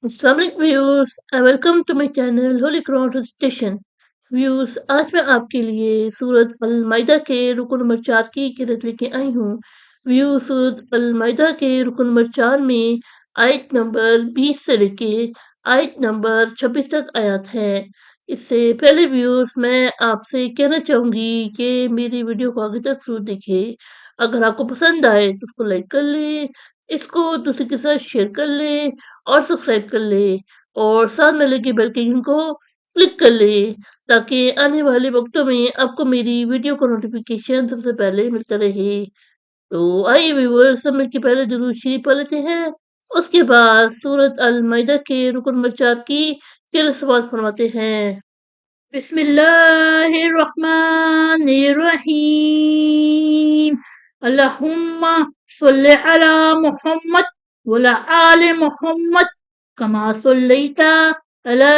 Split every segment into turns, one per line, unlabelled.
Islamic views welcome to my channel Holy Quran Recitation views। आज मैं आपके लिए सूरत अल-माइदा के रुकन नंबर 4 की किरत लेके आई हूँ। व्यू सूरत अल-माइदा के रुकन नंबर 4 में आयत नंबर 20 से लेके आयत नंबर 26 तक आयत है। इससे पहले व्यूअर्स मैं आपसे कहना चाहूँगी कि मेरी वीडियो को आगे तक ज़रूर देखें। अगर आपको पसंद आए तो उसको लाइक कर लें, इसको दूसरे के साथ शेयर कर लें और सब्सक्राइब कर लें और साथ में लगे बेल के आइकन को क्लिक कर लें ताकि आने वाले वक्तों में आपको मेरी वीडियो का नोटिफिकेशन सबसे पहले मिलता रहे। तो आइए व्यूअर्स, हम इसके पहले दुरूद शरीफ पढ़ लेते हैं, उसके बाद सूरत अल माइदा के रुकन नंबर 4 की फिर समाप्त फरमाते हैं। बिस्मिल्लाहिर्रहमानिर्रहीम। अल्लाहुम्मा सल्लि अला मुहम्मद वला आले मुहम्मद कमा सल्लैता अला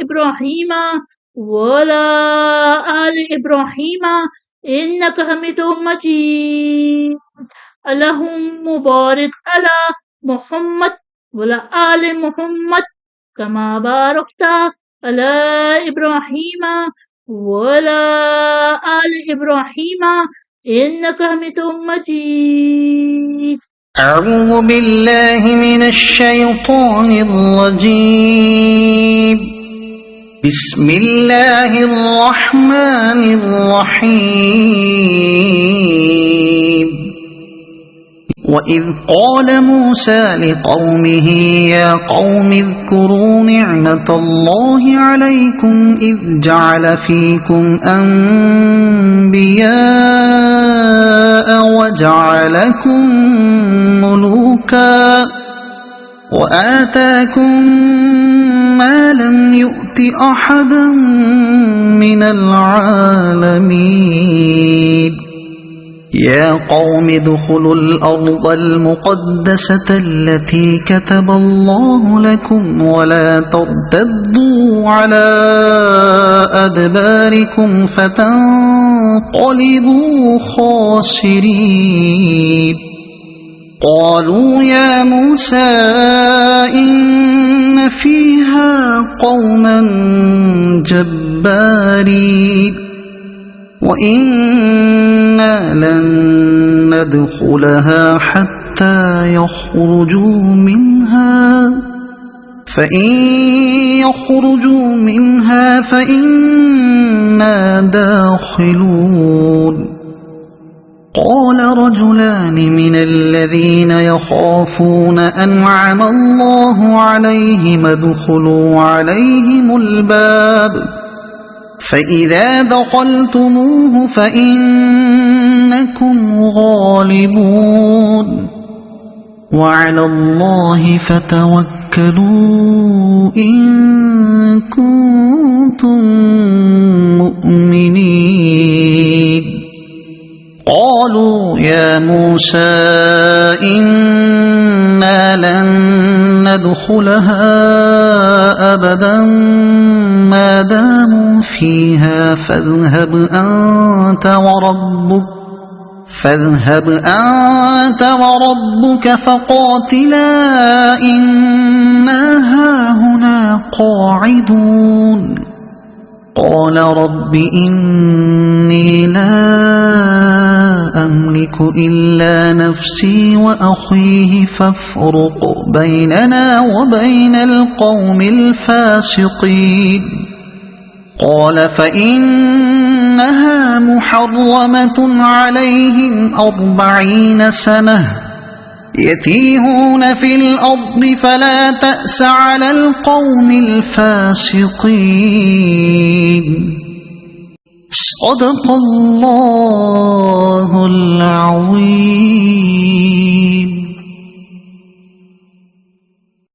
इब्राहीमा वला आले इब्राहीमा इन्नका हमीदुम मजीद। अल्लाहुम्मा बारिक अला मुहम्मद वला आले मुहम्मद कमा बारकता अला इब्राहीमा वला आले इब्राहीमा इन्नका हमीदुम मजीद।
أعوذ بالله من الشيطان الرجيم. بسم الله الرحمن الرحيم. وإذ قال موسى لقومه يا قوم اذكروا نعمة الله عليكم إذ جعل فيكم أنبياء وجعلكم ملوكا وآتاكم ما لم يؤت أحدا من العالمين. يا قوم ادخلوا الأرض المقدسة التي كتب الله لكم ولا ترتدوا على أدباركم فتنقلبوا خاسرين. قالوا يا موسى إن فيها قوما جبارين وإنا لن ندخلها حتى يخرجوا منها فإن يخرجوا منها فإنا داخلون. قال رجلان من الذين يخافون أنعم الله عليهم ادخلوا عليهم الباب فإذا دخلتموه فإنكم غالبون وعلى الله فتوكلوا إن كنتم مؤمنين. قالوا يا موسى إنا لن ندخلها أبدا ما داموا فيها فاذهب أنت وربك فقاتلا إنا هاهنا قاعدون. قال رب إني لا أملك إلا نفسي وأخيه فافرق بيننا وبين القوم الفاسقين. قال فإنها محرمة عليهم 40 سنة يتيهون في الأرض فلا تأس على القوم الفاسقين. صدق الله العظيم.